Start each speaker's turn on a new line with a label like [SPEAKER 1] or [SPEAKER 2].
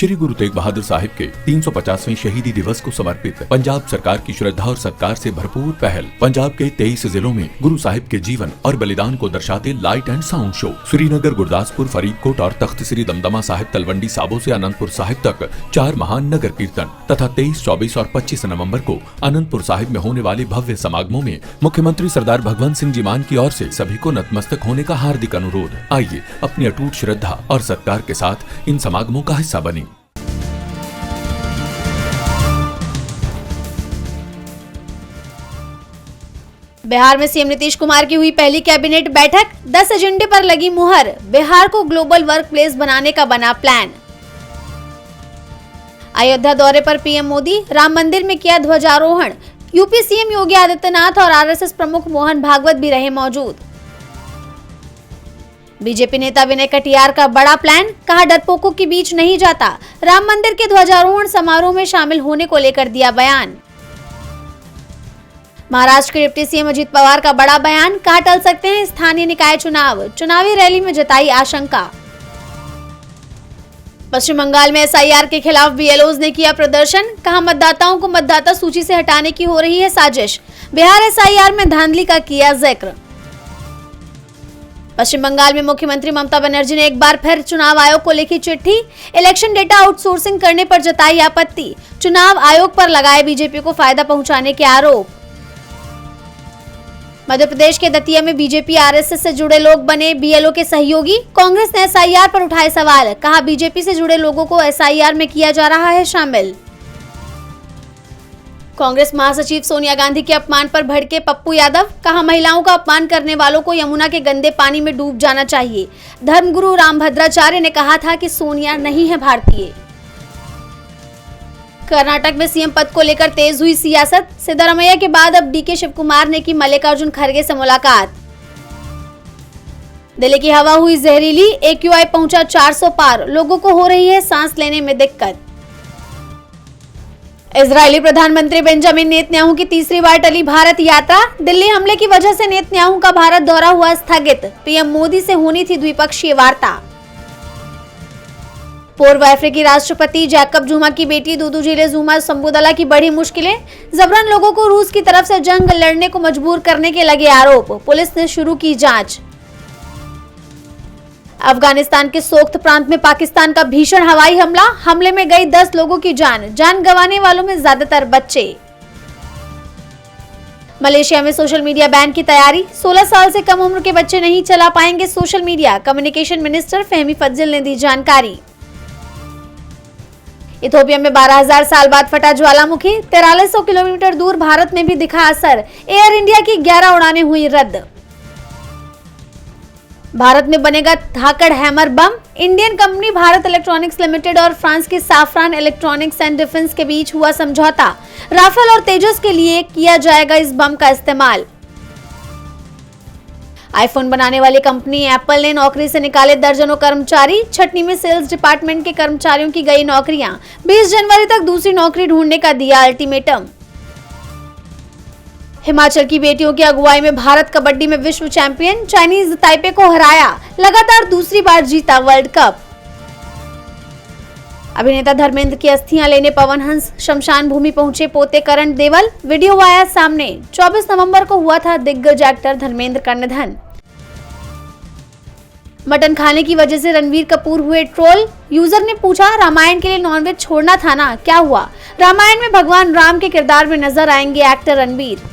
[SPEAKER 1] श्री गुरु तेग बहादुर साहिब के 350वें शहीदी दिवस को समर्पित पंजाब सरकार की श्रद्धा और सत्कार से भरपूर पहल। पंजाब के 23 जिलों में गुरु साहिब के जीवन और बलिदान को दर्शाते light and sound show Srinagar, Gurdaspur, Faridkot और तख्त श्री दमदमा साहिब, तलवंडी साबो से अनंतपुर साहिब तक 4 महान नगर कीर्तन तथा 23, 24 और 25 नवंबर को अनंतपुर साहिब में होने वाले भव्य समागमों में मुख्यमंत्री सरदार भगवंत सिंह जी मान की ओर से सभी को नतमस्तक होने का हार्दिक अनुरोध। आइए अपनी अटूट श्रद्धा और सत्कार के साथ इन समागमों का हिस्सा बने।
[SPEAKER 2] बिहार में सीएम नीतीश कुमार की हुई पहली कैबिनेट बैठक, 10 एजेंडे पर लगी मुहर। बिहार को ग्लोबल वर्क प्लेस बनाने का बना प्लान। अयोध्या दौरे पर पीएम मोदी, राम मंदिर में किया ध्वजारोहण। यूपी सीएम योगी आदित्यनाथ और आरएसएस प्रमुख मोहन भागवत भी रहे मौजूद। बीजेपी नेता विनय कटियार का बड़ा प्लान, कहा डरपोकों के बीच नहीं जाता। राम मंदिर के ध्वजारोहण समारोह में शामिल होने को लेकर दिया बयान। महाराष्ट्र के डिप्टी सीएम अजित पवार का बड़ा बयान, कहा टल सकते हैं स्थानीय निकाय चुनाव। चुनावी रैली में जताई आशंका। पश्चिम बंगाल में एसआईआर के खिलाफ बीएलओज ने किया प्रदर्शन, कहा मतदाताओं को मतदाता सूची से हटाने की हो रही है साजिश। बिहार एसआईआर में धांधली का किया जिक्र। पश्चिम बंगाल में मुख्यमंत्री ममता बनर्जी ने एक बार फिर चुनाव आयोग को लिखी चिट्ठी। इलेक्शन डेटा आउटसोर्सिंग करने पर जताई आपत्ति। चुनाव आयोग पर लगाए बीजेपी को फायदा पहुंचाने के आरोप। मध्य प्रदेश के दतिया में बीजेपी आरएसएस से जुड़े लोग बने बीएलओ के सहयोगी। कांग्रेस ने एसआईआर पर उठाए सवाल, कहा बीजेपी से जुड़े लोगों को एसआईआर में किया जा रहा है शामिल। कांग्रेस महासचिव सोनिया गांधी के अपमान पर भड़के पप्पू यादव, कहा महिलाओं का अपमान करने वालों को यमुना के गंदे पानी में डूब जाना चाहिए। धर्मगुरु रामभद्राचार्य ने कहा था कि सोनिया नहीं है भारतीय। कर्नाटक में सीएम पद को लेकर तेज हुई सियासत। सिद्धारमैया के बाद अब डीके शिवकुमार ने की मल्लिकार्जुन खड़गे से मुलाकात। दिल्ली की हवा हुई जहरीली, एक्यूआई पहुंचा 400 पार। लोगों को हो रही है सांस लेने में दिक्कत। इजरायली प्रधानमंत्री बेंजामिन नेतन्याहू की तीसरी बार टली भारत यात्रा। दिल्ली हमले की वजह से नेतन्याहू का भारत दौरा हुआ स्थगित। पीएम मोदी से होनी थी द्विपक्षीय वार्ता। पूर्व अफ्रीकी राष्ट्रपति जैकब जुमा की बेटी दुदुजिले जुमा संबुदला की बड़ी मुश्किलें। जबरन लोगों को रूस की तरफ से जंग लड़ने को मजबूर करने के लगे आरोप। पुलिस ने शुरू की जांच। अफगानिस्तान के सोख्त प्रांत में पाकिस्तान का भीषण हवाई हमला। हमले में गई 10 लोगों की जान गंवाने वालों में ज्यादातर बच्चे। मलेशिया में सोशल मीडिया बैन की तैयारी। 16 साल से कम उम्र के बच्चे नहीं चला पाएंगे सोशल मीडिया। कम्युनिकेशन मिनिस्टर फहमी फज्जिल ने दी जानकारी। इथोपिया में 12,000 साल बाद फटा ज्वालामुखी। 4300 किलोमीटर दूर भारत में भी दिखा असर। एयर इंडिया की 11 उड़ानें हुई रद्द। भारत में बनेगा धाकड़ hammer bomb. Indian company Bharat electronics limited और फ्रांस की साफ्रान इलेक्ट्रॉनिक्स एंड डिफेंस के बीच हुआ समझौता। राफेल और तेजस के लिए किया जाएगा इस बम का इस्तेमाल। आईफोन बनाने वाली कंपनी एप्पल ने नौकरी से निकाले दर्जनों कर्मचारी। छटनी में सेल्स डिपार्टमेंट के कर्मचारियों की गई नौकरियां। 20 जनवरी तक दूसरी नौकरी ढूंढने का दिया अल्टीमेटम। हिमाचल की बेटियों की अगुवाई में भारत कबड्डी में विश्व चैंपियन। चाइनीज ताइपे को हराया। लगातार दूसरी बार जीता वर्ल्ड कप। अभिनेता धर्मेंद्र की अस्थियां लेने पवन हंस शमशान भूमि पहुंचे पोते करण देवल। वीडियो आया सामने। 24 नवंबर को हुआ था दिग्गज एक्टर धर्मेंद्र का निधन। मटन खाने की वजह से रणबीर कपूर हुए ट्रोल। यूजर ने पूछा, रामायण के लिए नॉनवेज छोड़ना था ना, क्या हुआ? रामायण में भगवान राम के किरदार में नजर आएंगे एक्टर रणबीर।